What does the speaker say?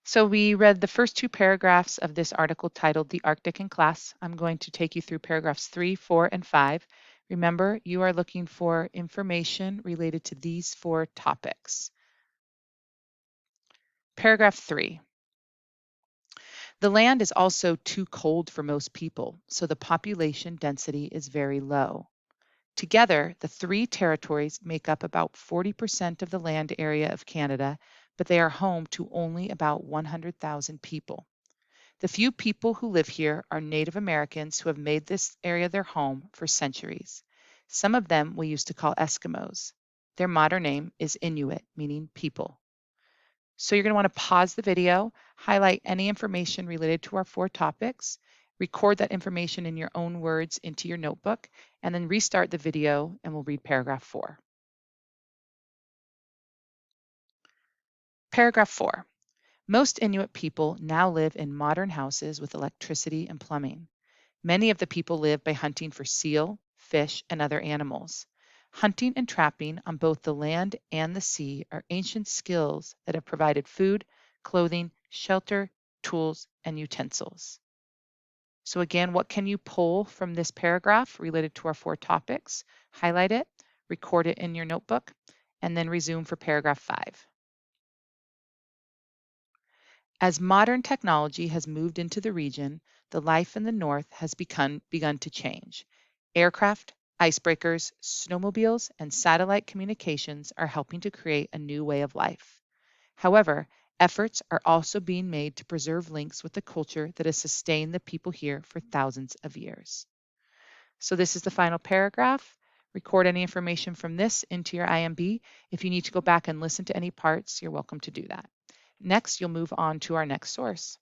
So we read the first two paragraphs of this article titled The Arctic in Class. I'm going to take you through paragraphs 3, 4, and 5. Remember, you are looking for information related to these four topics. Paragraph 3. The land is also too cold for most people, so the population density is very low. Together, the three territories make up about 40% of the land area of Canada, but they are home to only about 100,000 people. The few people who live here are Native Americans who have made this area their home for centuries. Some of them we used to call Eskimos. Their modern name is Inuit, meaning people. So you're going to want to pause the video, highlight any information related to our four topics, record that information in your own words into your notebook, and then restart the video and we'll read paragraph 4. Paragraph 4. Most Inuit people now live in modern houses with electricity and plumbing. Many of the people live by hunting for seal, fish, and other animals. Hunting and trapping on both the land and the sea are ancient skills that have provided food, clothing, shelter, tools, and utensils. So again, what can you pull from this paragraph related to our four topics? Highlight it, record it in your notebook, and then resume for paragraph 5. As modern technology has moved into the region, the life in the north has begun to change. Aircraft, icebreakers, snowmobiles, and satellite communications are helping to create a new way of life. However, efforts are also being made to preserve links with the culture that has sustained the people here for thousands of years. So this is the final paragraph. Record any information from this into your IMB. If you need to go back and listen to any parts, you're welcome to do that. Next, you'll move on to our next source.